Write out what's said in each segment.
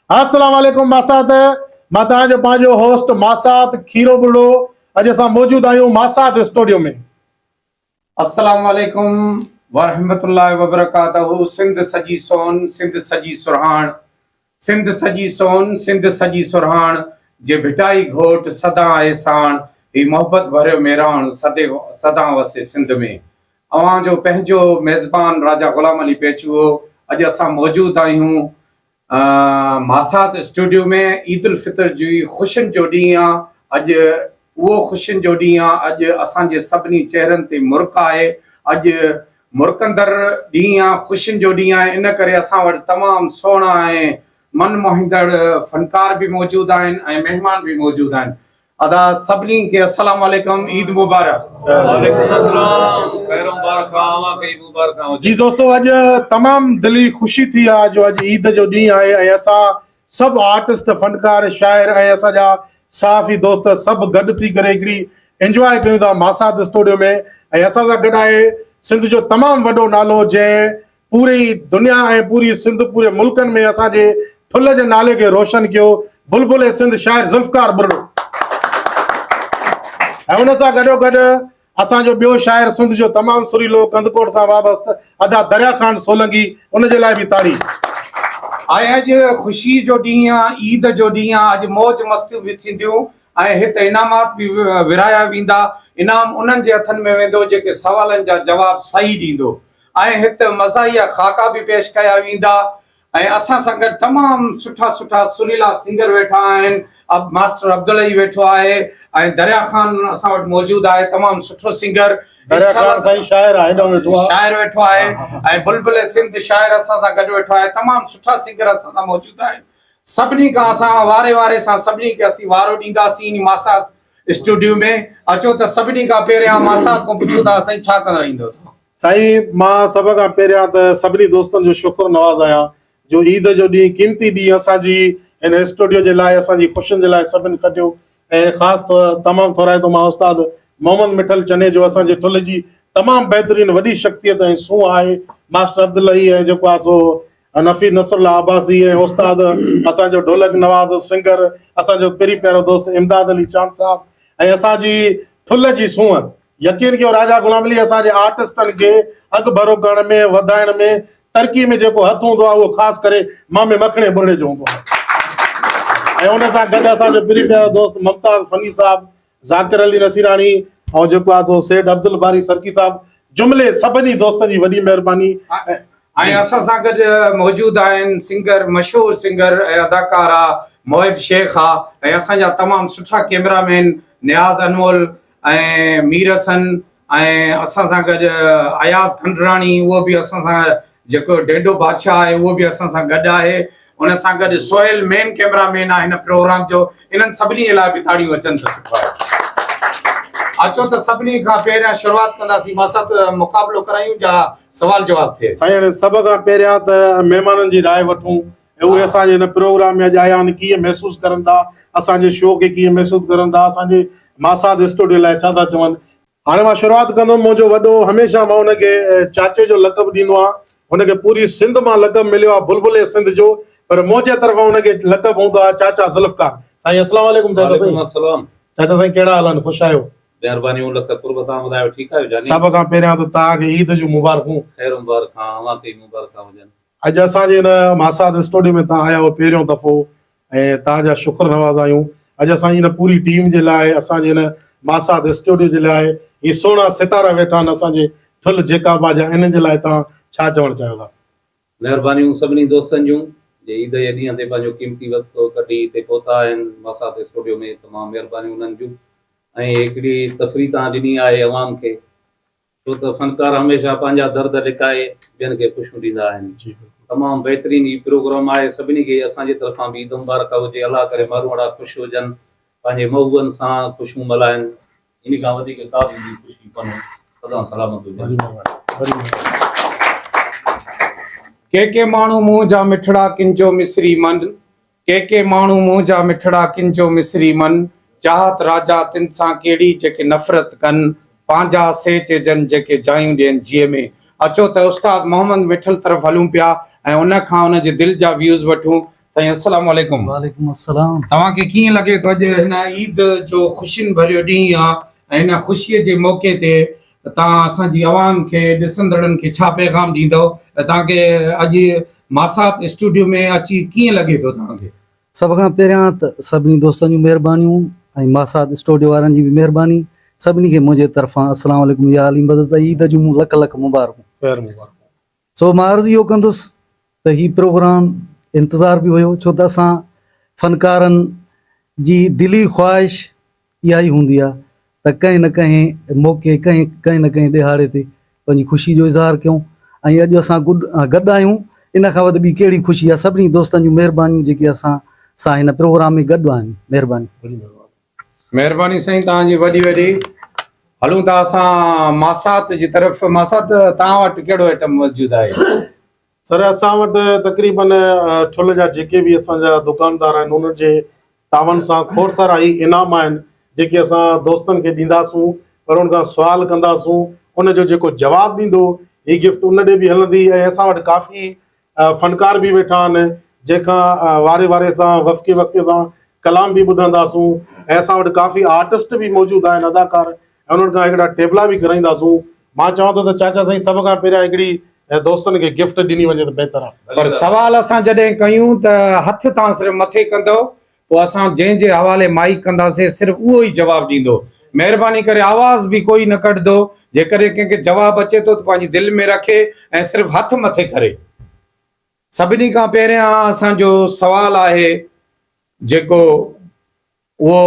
अस्सलाम वालेकुम मासात मां तव्हांजो पंहिंजो होस्ट मासात खीरो बुढ़ो अॼु असां मौजूद आहियूं मासात स्टूडियो में। अस्सलाम वालेकुम वरहमतुल्लाहि वबरकातहू। सिंध सजी सोन सिंध सजी सुरहान, सिंध सजी सोन सिंध सजी सुरहान जे भिटाई घोट सदा एहसान ही मोहब्बत भरियो मेहरान सदा वसे सिंध में। अवां जो पंहिंजो मेज़बान राजा गुलाम अली पेचुओ अॼु असां मौजूद आहियूं मासात स्टूडियो में। ईद उल फितर जी ख़ुशियुनि जो ॾींहुं आहे अॼु, उहो ख़ुशियुनि जो ॾींहुं आहे अॼु। असांजे सभिनी चेहरनि ते मुर्क आहे अॼु, मुर्कंदड़ ॾींहुं आहे, ख़ुशियुनि जो ॾींहुं आहे। इन करे असां वटि तमामु सुहिणा ऐं मन मोहींदड़ फनकार बि मौजूदु आहिनि ऐं महिमान बि मौजूदु आहिनि। अदा सभिनी खे अस्सलाम वालेकुम, ईद मुबारक। जी दोस्तों, अॼु तमामु दिली ख़ुशी थी आहे जो अॼु ईद जो ॾींहुं आहे ऐं असां सभु आर्टिस्ट, फनकार, शाइर ऐं असांजा साफ़ी दोस्त सभु गॾु थी करे हिकिड़ी एंजॉय कयूं था मासात स्टूडियो में। ऐं असां सां गॾु आहे सिंध जो तमामु वॾो नालो जंहिं पूरी दुनिया ऐं पूरी सिंध पूरे मुल्कनि में असांजे फुल जे नाले खे रोशन कयो, बुलबुल सिंध शाइर ज़ुल्फ़कार बुढ़ो। ऐं हुन सां गॾोगॾु असांजो ॿियो शाइर सिंध जो तमामु सुरीलो कंदकोट सां वाबस्तु अदा दरिया ख़ान सोलंकी, उनजे लाइ बि ताड़ी। ऐं अॼु ख़ुशी जो ॾींहुं आहे, ईद जो ॾींहुं आहे। अॼु मौज मस्तियूं बि थींदियूं ऐं हिते इनामात बि विराया वेंदा। इनाम उन्हनि जे हथनि में वेंदो जेके सवालनि जा जवाब सही ॾींदो ऐं हिते मज़ाहिया ख़ाका बि पेश कया वेंदा। ऐं असां सां गॾु तमामु सुठा सुठा सुरीला सिंगर वेठा आहिनि। अब मास्टर अब्दुल वेठो आहे ऐं दरिया ख़ान असां वटि मौजूदु आहे, तमामु सुठो सिंगर। शाइर वेठो आहे ऐं बुलबुल सिंध शाइर असां सां गॾु वेठो आहे। तमामु सुठा सिंगर असां सां मौजूदु आहिनि। सभिनी खां असां वारे सां सभिनी खे असीं वारो ॾींदासीं मासात स्टूडियो में। अचो त सभिनी खां पहिरियां मासात खां पुछूं था साईं छा कंदा ईंदो साईं? मां सभ खां पहिरियां त सभिनी दोस्तनि जो शुक्र नवाज़ आहियां जो ईद जो ॾींहुं, क़ीमती ॾींहुं असांजी हिन स्टूडियो जे लाइ, असांजी ख़ुशियुनि जे लाइ सभिनि कढियो। ऐं ख़ासि तौरु तमामु थोराए थो मां उस्ताद मोहम्मद मिठल चने जो, असांजे ठुल जी तमामु बहितरीनु वॾी शख़्सियत ऐं सूंहं आहे मास्टर अब्दुल ऐं जेको आहे सो नफ़ी नसरुल्ला अब्बासी ऐं उस्ताद असांजो ढोलक नवाज़ सिंगर असांजो पहिरीं पहिरियों दोस्त इमदाद अली चांद साहब ऐं असांजी ठुल जी सूंहं। यकीन कयो राजा गुलाम अली असांजे आर्टिस्टनि खे अॻु भरो करण में, वधाइण में, तरक़ी में जेको हथु हूंदो आहे उहो ख़ासि करे मामे मखणे बुढ़े जो हूंदो आहे। ऐं हुन सां गॾु असांजो पहिरीं पहिरियों दोस्त मुमताज़ फनी साहब, ज़ाकिर अली नसीरानी ऐं जेको आहे सो सेठ अब्दुल बारी सरकी साहब, जुमिले सभिनी दोस्तनि जी वॾी महिरबानी। ऐं असां सां गॾु मौजूदु आहिनि सिंगर, मशहूरु सिंगर ऐं अदाकारा मोहिब शेख आहे ऐं असांजा तमामु सुठा कैमरामैन नियाज़ अनमोल ऐं मीर हसन ऐं असां सां गॾु अयाज़ खंडराणी, उहो बि असां सां, जेको डेडो बादशाह आहे उहो बि असां सां गॾु आहे। उन सां गॾु सोहेल मेन कैमरामैन आहे हिन प्रोग्राम जो। इन्हनि सभिनी जे लाइ बि ताड़ियूं अचनि त सुठो आहे। अचो त सभिनी खां पहिरियां शुरूआति कंदासीं, मासात मुक़ाबिलो करायूं या सवाल जवाब थिए? साईं सभ खां पहिरियां त महिमाननि जी राय वठूं ऐं उहे असांजे हिन प्रोग्राम में अॼु आया आहिनि, कीअं महसूसु करनि था, असांजे शो खे कीअं महसूसु करनि था, असांजे मासात स्टूडियो लाइ छा था चवनि। हाणे मां शुरूआति कंदुमि। मुंहिंजो वॾो हमेशह मां हुनखे चाचे जो लक़ब ॾींदो आहियां। हुनखे पूरी सिंध मां लक़ब मिलियो आहे बुलबुल सिंध जो, पर मुंहिंजे तरफ़ां हुनखे लक़ब हूंदो आहे चाचा ज़ुल्फ़कार। साईं अस्सलाम वालेकुम चाचा साईं। चाचा साईं कहिड़ा हाल आहिनि? ख़ुशि आहियो? महिरबानी ॿुधायो ठीकु आहियो? सभ खां पहिरियां त तव्हांखे ईद जूं मुबारकूं। ख़ैर मुबारक हुजनि। अॼु असांजे हिन मासात स्टूडियो में तव्हां आया हो पहिरियों दफ़ो ऐं तव्हांजा शुक्र नवाज़ आहियूं। अॼु असांजी हिन पूरी टीम जे लाइ, असांजे हिन मासात स्टूडियो जे लाइ ही सुहिणा सितारा वेठा आहिनि असांजे ठुल जेका बाजा, इन्हनि जे लाइ तव्हां छा चवणु चाहियो था? महिरबानियूं सभिनी दोस्तनि जूं जे ईद जे ॾींहं ते पंहिंजो क़ीमती वक़्तु कढी हिते पहुता आहिनि मासात स्टूडियो में। तमामु महिरबानियूं उन्हनि जूं। ऐं हिकिड़ी तफ़री तव्हां ॾिनी आहे अवाम खे, छो त फनकार हमेशह पंहिंजा दर्द लिकाए ॿियनि खे ख़ुशियूं ॾींदा आहिनि। तमामु बहितरीनु ही प्रोग्राम आहे। सभिनी खे असांजे तरफ़ां बि ईद मुबारक हुजे। अलाह करे माण्हू ख़ुशि हुजनि, पंहिंजे महबूबनि सां ख़ुशियूं मल्हाइनि। इन खां वधीक का बि ख़ुशी कोन्हे। सदा सलामत हुजनि। के माण्हू मुंहुं जा मिठड़ा किंजो मिसरी मन, के माण्हू मुंहुं जा मिठड़ा किंजो मिसरी मन, चाहत राजा तिन सां कहिड़ी जेके नफ़रत कनि, पंहिंजा से चइजनि जेके जायूं ॾियनि जीअ में। अचो त उस्ताद मोहम्मद मिठल तरफ़ हलूं पिया ऐं उन खां उन जे दिलि जा व्यूज़ वठूं। साईं अस्सलाम वालेकुम। वालेकुम अस्सलाम। तव्हांखे कीअं लॻे थो अॼु हिन ईद जो ख़ुशियुनि भरियो ॾींहुं आहे ऐं हिन ख़ुशीअ जे मौक़े ते तव्हां असांजी आवाम खे ॾिसंदड़नि खे छा पैगाम ॾींदव? तव्हांखे अॼु मासात स्टूडियो में अची कीअं लॻे थो तव्हांखे? सभ खां पहिरियां त सभिनी दोस्तनि जूं महिरबानियूं ऐं मासात स्टूडियो वारनि जी बि महिरबानी। सभिनी खे मुंहिंजे तरफ़ां अस्सलाम वालेकुम या अली मदद ईद जूं लख लख मुबारकूं। सो मां अर्ज़ु इहो कंदुसि त हीउ प्रोग्राम इंतज़ार बि हुयो, छो त असां फ़नकारनि जी दिली ख़्वाहिश इहा ई हूंदी आहे त कंहिं न कंहिं मौक़े कंहिं न कंहिं ॾिहाड़े ते पंहिंजी ख़ुशी जो इज़हार कयूं। ऐं अॼु असां गॾु आहियूं, इन खां वधि ॿी कहिड़ी ख़ुशी आहे। सभिनी दोस्तनि जूं महिरबानियूं जेके असां सां हिन प्रोग्राम में गॾु आहिनि। महिरबानी। महिरबानी साईं तव्हांजी वॾी वॾी। हलूं था असां मासात जी तरफ़। मासात तव्हां वटि कहिड़ो आइटम मौजूदु आहे? सर असां वटि तक़रीबन ठुल जा जेके बि असांजा दुकानदार आहिनि उन्हनि जे तावन सां खोड़ सारा ई इनाम आहिनि जेके असां दोस्तनि खे ॾींदासूं, पर उन खां सुवाल कंदासूं, उनजो जेको जवाबु ॾींदो हीअ गिफ्ट उन ॾे बि हलंदी। ऐं असां वटि काफ़ी फ़नकार बि वेठा आहिनि जंहिंखां वारे सां वक़्ते सां कलाम बि ॿुधंदासूं। ऐं असां वटि काफ़ी आर्टिस्ट बि मौजूदु आहिनि, अदाकार, ऐं उन्हनि खां हिकिड़ा टेबला बि कराईंदासूं। मां चवां थो त चाचा साईं सभ खां पहिरियां हिकिड़ी दोस्तनि खे गिफ्ट ॾिनी वञे त बहितर आहे। पर सवाल असां जॾहिं कयूं त हथ तव्हां सिर्फ़ु मथे कंदव, पोइ असां जंहिंजे हवाले माइक कंदासीं सिर्फ़ु उहो ई जवाबु ॾींदो। महिरबानी करे आवाज़ बि कोई न कढंदो। जेकॾहिं कंहिंखे जवाबु अचे थो त पंहिंजी दिलि में रखे ऐं सिर्फ़ु हथ मथे करे। सभिनी खां पहिरियां असांजो सुवालु आहे जेको उहो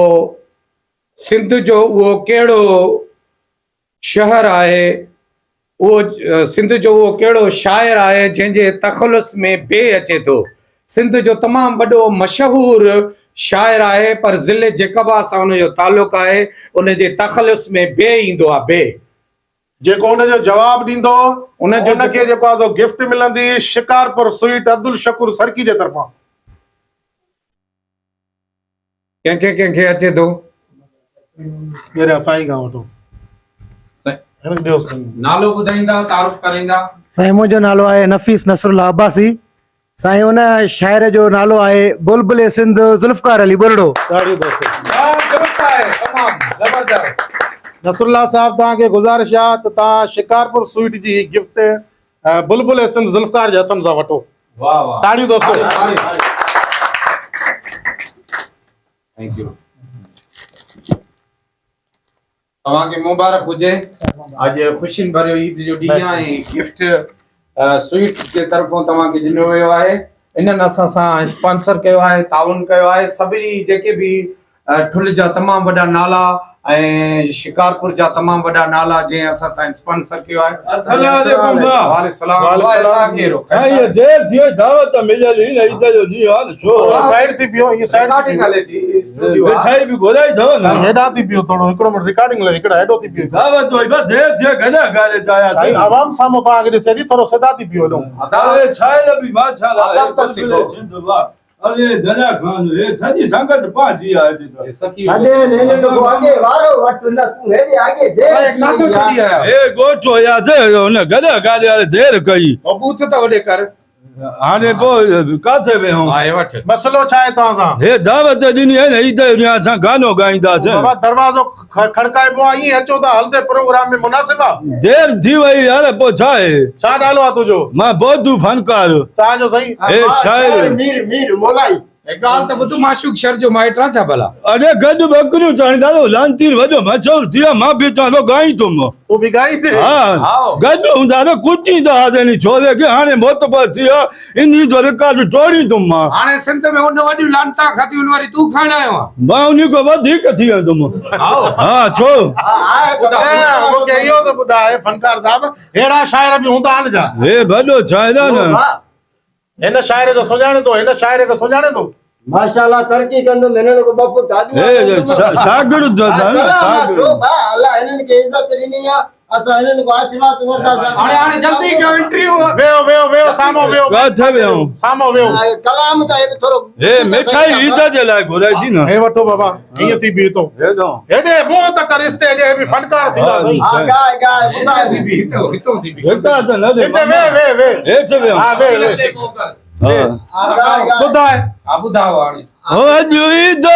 सिंध जो उहो कहिड़ो शहर आहे, उहो सिंध जो उहो कहिड़ो शाइर आहे जंहिंजे तख़लुस में बे अचे थो? सिंध जो तमामु वॾो मशहूरु शाइर आहे पर ज़िले जेकबा सां उनजो तालुक़ु आहे, उनजे तख़लुस में बे ईंदो आहे। बे जेको उनजो जवाबु ॾींदो उनखे जेको आहे गिफ्ट मिलंदी शिकारपुर स्वीट अब्दुल शकूर सरकी जे तरफ़ां। कंहिंखे अचे थो? साईं खां वठो। नालो ॿुधाईंदा, तारुफ़ कराईंदा? साईं मुंहिंजो नालो आहे नफ़ीस नसरुल्ला अब्बासी। साईं उन शाइर जो नालो आहे बुलबुल सिंध ज़ुल्फ़कार अली बुरड़ो। नसरुल्ला साहब तव्हांखे गुज़ारिश आहे त तव्हां शिकारपुर स्वीट जी गिफ्ट बुलबुल सिंध ज़ुल्फ़कार जे हथनि सां वठो। वाह वाह, ताड़ियूं दोस्तों। Thank U. तव्हांखे मुबारक हुजे। अॼु ख़ुशियुनि भरियो ईद जो ॾींहुं आहे ऐं गिफ्ट स्वीट जे तरफ़ां तव्हांखे ॾिनो वियो आहे। इन्हनि असां सां स्पॉन्सर कयो आहे, ताउन कयो आहे। सभिनी जेके बि ठुल जा तमामु वॾा नाला ऐं शिकारपुर जा तमामु वॾा नाला जंहिं असां सां स्पॉन्सर कयो आहे। अरे जजा खान ये सजी संगत पाजी आए थी अरे लेने तो आगे वारो वट न तू हेडे आगे दे काथो चली आया? ए गोठो या दे न गदा गाले अरे देर कई ओ बूथ त वडे कर हाने को काथे वे हूं आए वठ। मसलो छा आहे तव्हां सां? हे दावत दिनी है नहीं त असां गानो गाईंदासे। बाबा दरवाजो खड़काइबो आहे, ईअं अचो था हलदे प्रोग्राम में मुनासिब आहे? देर थी वई यार पो छा आहे? छा नालो आहे तुंहिंजो? मां बौद्धू फनकार तव्हांजो साईं? हे शाइर मीर मोलाई एक गाल त बुधू माशूक शर जो माइट्रा छा भला? अरे गड बकरियूं चाणींदा तो लांतीर वॾो मशहूर थिया मां बि तो गाई तुम तूं बि गाई थी? हां गड हुंदा तो कुची दा देनी छोरे के हाने मोत पर थिया इन्ही जो रिकॉर्ड तोड़ी तुम हाने सिंध में उन वॾियूं लानता खाती उन वारी तू खाण आयो आहे। मां उन्ही को वधीक थिया तुम हां छो मूंखे इहो त ॿुधाए फनकार साहब अहिड़ा शाइर बि हूंदा आहिनि छा? हे वॾो शाइर आहे न। हिन शाइर खे सुञाणे थो? हिन शाइर खे सुञाणे थो? माशाल्लाह तरक्की कंदो हिनन को बापू टाडू ए शागिर्द जो था न छो बा अल्लाह हिनन के इज्जत ॾिनी आहे। असां हिननि खां आशीर्वाद वठंदासीं। हाणे जल्दी कयो इंटरव्यू। वेहो वेहो वेहो साम्हूं वेहो किथे वियो साम्हूं वेहो कलाम त हे बि थोरो हे मिठाई ईद जे लाइ घुराई थी न हे वठो बाबा हीअं थी बीह थो हे दो हेॾे मुंहुं त कर स्टेज हे बि फनकार थींदा सही हा गाए गाए ॿुधाए हितो बि हितो हितो थी बि हेठा त न दे हिते वे वे हेठि वियो हा वे वे हा हा गाए गाए ॿुधाए हा ॿुधायो हाणे। अॼु ईद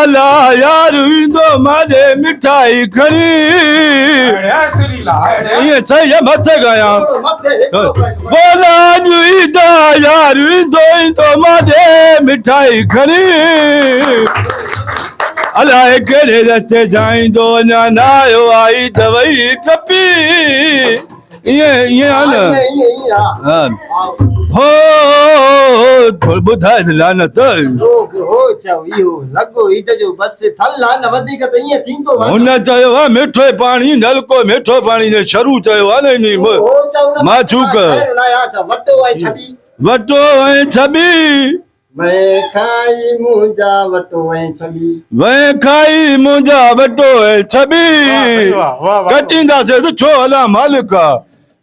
ला यार ईंदो मारे मिठाई खणी अड़िया सुरीला अड़िया। ईअं सही आहे मथे ॻायां थोरो मथे हिकिड़ो बोला अॼु ईद यार ईंदो मारे मिठाई खणी अलाए कहिड़े रस्ते जाईंदो अञा न आयो आई त वई टपी ईअं ईअं आहे न ईअं हा हा हो थोरो ॿुधाए त लानत हो चओ इहो लॻो ईद जो बस थल आहे न वधीक त ईअं थींदो हुन चयो आहे मिठो पाणी नलको मिठो पाणी ने शरू चयो आहे न इन हो चओ न माचूक वटो ऐं छबी वटो ऐं छबी मैं खाई मुंहिंजा वटो ऐं छबी वै खाई मुंहिंजा वटो ऐं छबी वाह वाह वाह कटींदासीं त छो हला मालिका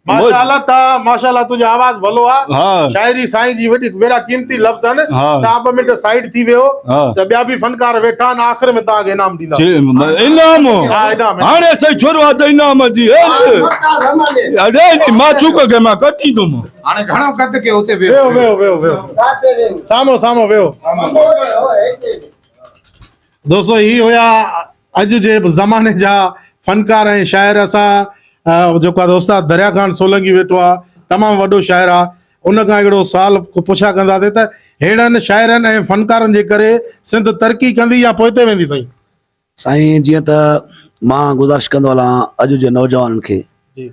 माशाल्लाह तुंहिंजो आवाज़ भलो आहे हा शाइरी साईं जी वॾी वेड़ा क़ीमती लफ़्ज़ आहिनि हा। तव्हां 2 मिंट साइड थी वियो हा। त ॿिया बि फनकार वेठा आहिनि आख़िर में तव्हांखे इनाम ॾींदा इनाम हा इनाम हाणे सही शुरूआत इनाम जी अड़े नी माचूक खे मां कटींदुमि हाणे घणो कद के हुते वेहो वेहो वेहो वेहो साम्हूं साम्हूं वेहो दोस्तो ही हुया अॼु जे ज़माने जा फनकार ऐं शाइर। असां जेको आहे उस्ताद दरिया ख़ान सोलंकी वेठो आहे तमामु वॾो शाइर आहे उन खां हिकिड़ो सुवाल पुछा कंदासीं त अहिड़नि शाइरनि ऐं फनकारनि जे करे सिंध तरक़ी कंदी या पोइते वेंदी साईं? साईं जीअं त मां गुज़ारिश कंदो हलां अॼु जे नौजवाननि खे जी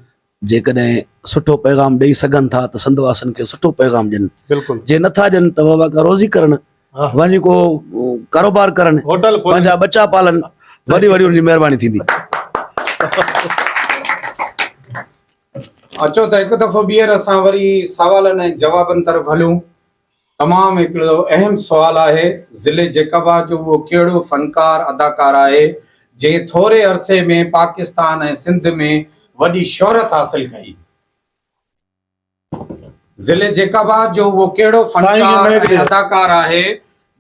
जेकॾहिं सुठो पैगाम ॾेई सघनि था त सिंध वासियुनि खे सुठो पैगाम ॾियनि बिल्कुलु जे नथा ॾियनि त बाबा का रोज़ी करनि हा। वञी को कारोबार करनि होटल खोले पंहिंजा बच्चा पालनि वॾी वॾी उनजी महिरबानी थींदी। अचो त हिकु दफ़ो ॿीहर असां वरी सवालनि ऐं जवाबनि तरफ़ हलूं। तमामु हिकिड़ो अहम सुवाल आहे ज़िले जेकाबाद जो उहो कहिड़ो फनकार अदाकार आहे जंहिं थोरे अरसे में पाकिस्तान ऐं सिंध में वॾी शोहरत हासिल कई? ज़िले जेकाबाद जो उहो कहिड़ो फनकार ऐं अदाकार आहे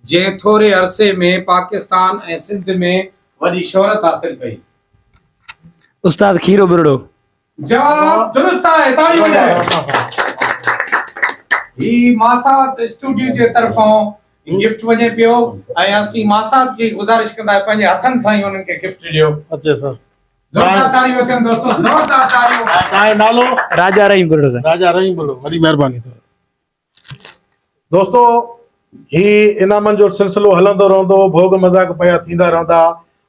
जंहिं थोरे अरसे में पाकिस्तान ऐं सिंध में वॾी शोहरत हासिल कई? उस्ताद खीरो बिरड़ो। जवाब दुरुस्त आहे, ताड़ी वॼायो। ही मासात स्टूडियो जे तरफ़ों गिफ्ट वञे पियो ऐं असीं मासात जी गुज़ारिश कंदा आहियूं पंहिंजे हथनि सां ई उन्हनि खे गिफ्ट ॾियो। अच्छा सर ज़ोरदार ताड़ी वठनि दोस्तो, ज़ोरदार ताड़ियूं। तव्हांजो नालो? राजा रहीम बिरड़ो साईं। राजा रहीम बोलो, वॾी महिरबानी अथव। दोस्तो ही इनामनि जो सिलसिलो हलंदो रहंदो, भोग मज़ाक पिया थींदा रहंदा।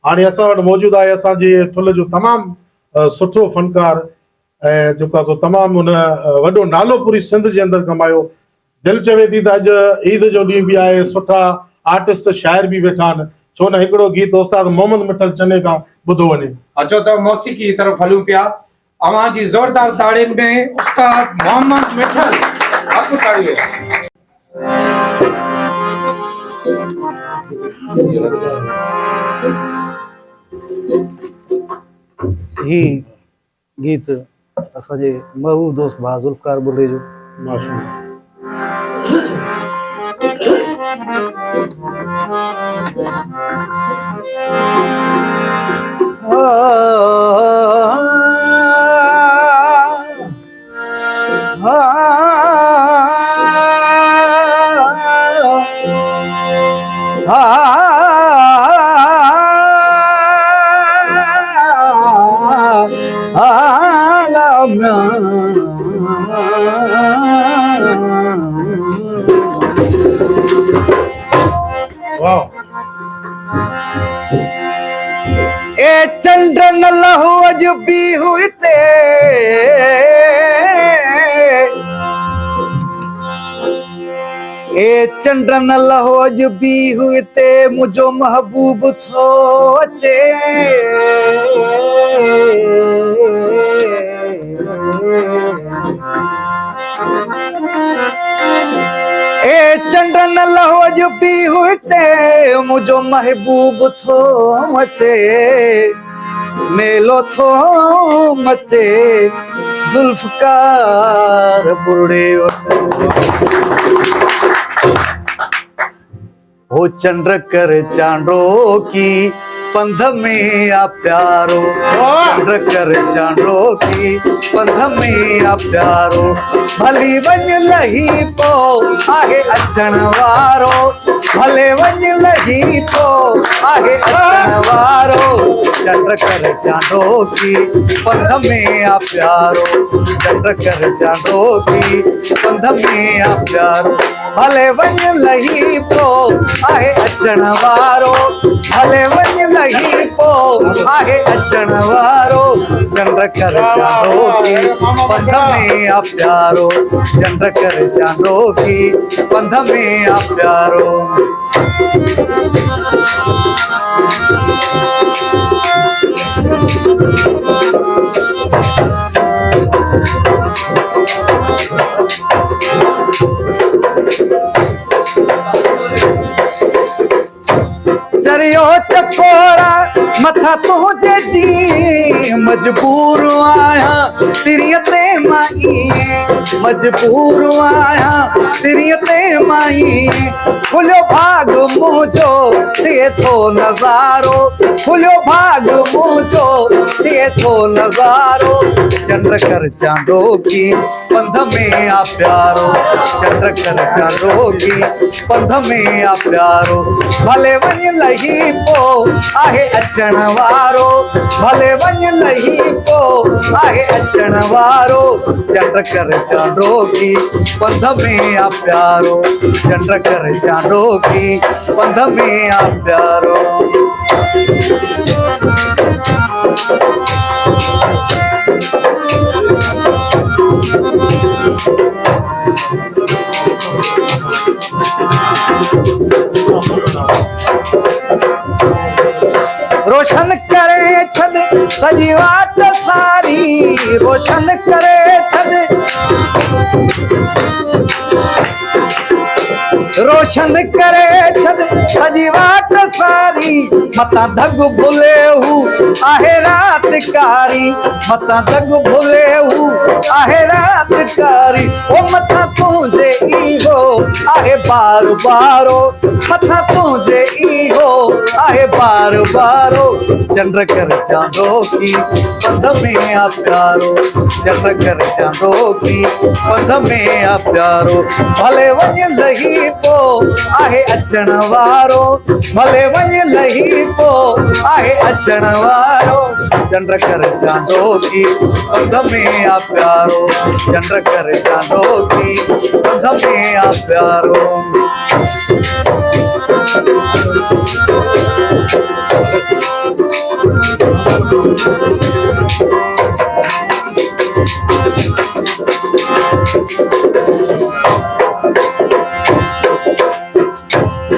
हाणे असां वटि मौजूदु आहे असांजे ठुल जो तमामु सुठो फनकार ऐं जेको आहे सो तमामु हुन वॾो नालो पूरी सिंध जे अंदरि कमायो। दिलि चवे थी त अॼु ईद जो ॾींहुं बि आहे, सुठा आर्टिस्ट शाइर बि वेठा आहिनि, छो न हिकिड़ो गीत उस्ताद मोहम्मद मिठल चने खां ॿुधो वञे। अचो त मौसीक़ी की तरफ़ हलूं पिया। अवां जी ज़ोरदार ताड़ियुनि में उस्ताद मोहम्मद मिठल आपको ताड़ियूं। ही गीत असांजे महबूब दोस्त भाउ ज़ुल्फ़कार बुर्रे जो। माशाअल्लाह। ए चंद्र न लहू अज भी हुते ए चंद्र न लहू अज भी हुते मुझो महबूब थो अचे ए चंड न लहो अज भी हुते मुझो महबूब थो अचे मेलो थो मचे जुल्फकार बुरड़े हो चंद्र कर चांडो की पंध में आ प्यारो, चंद्र कर चांडो की पंध में आ प्यारो, भली वंज लही पो आहे अचण वारो, भले वंज लही पो आहे अचण वारो, चंद्र कर चांडो की पंध में आ प्यारो, चंद्र कर चांडो की पंध में आ प्यारो, भले वंज लही पो आहे अचण वारो, भले वंज लही पो आहे अचण वारो, चंद्र कर चांडो की पंध में आ प्यारो, चंद्र कर चांडो की पंध में आ प्यारो। चरियो चकोरा मथा तुझे जी मजबूर आया तिरियते माई, मजबूर आया तिरियते माई, खुलियो भाग मुझो थिए थो नज़ारो, खुलियो भाग मुझो थिए थो नज़ारो, चंद्र कर चांडो की पंध में आ प्यारो, चंद्र कर चांडो की पंध में आ प्यारो, भले वंज लही पो आहे अचण वारो, भले वंज लही पो आहे अचण वारो, चंद्र कर चांडो की पंध में आ प्यारो, चंद्र कर चांडो की पंध में आ प्यारो। रोशन करे छद सजी वाट सारी, रोशन करे छद, रोशन करे छद सजी वाट सारी, मता धग भुले हूँ आहे रात कारी, मता धग भुले हूँ आहे रात कारी, ओ मथा तुझे इहो आहे बार बारो, मथा तुझे इहो आहे बार बारो, चंद्र कर चांदो की पंध में आ प्यारो, चंद्र कर चांदो की पंध में आ प्यारो, भले वंज लही पो आहे अचण वारो, भले वंज लही पो आहे अचण वारो, चंद्र कर चांदो की पंध में आ प्यारो, चंद्र कर चांदो की पंध में आ प्यारो।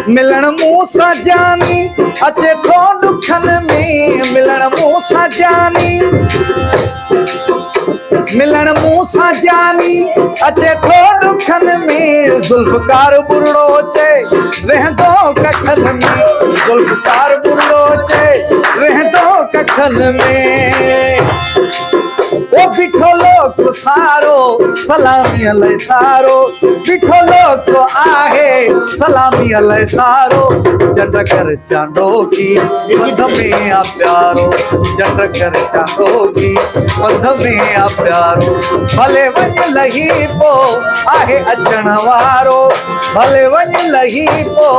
मिलन मूसा जानी अचे थो दुखन में, मिलन मूसा जानी, मिलन मूसा जानी अचे थो दुखन में, जुल्फकार बुरड़ो चे वेंदो कखन में, जुल्फकार बुरड़ो चे वेंदो कखन में, ओ बिठो लोक सारो सलामी अलै सारो, बिठो लोक आहे सलामी अलै सारो, चंद्र कर चांडो की पंध में आ प्यारो, चंद्र कर चांडो की पंध में आ प्यारो, भले वंज लही पो आहे अचण वारो, भले वंज लही पो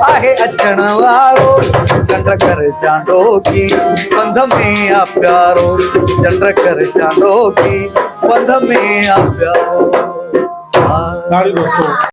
आहे अचण वारो, चंद्र कर चांडो की पंध में आ प्यारो, चंद्र कर चांडो की पंध में आ प्यारो। दोस्तों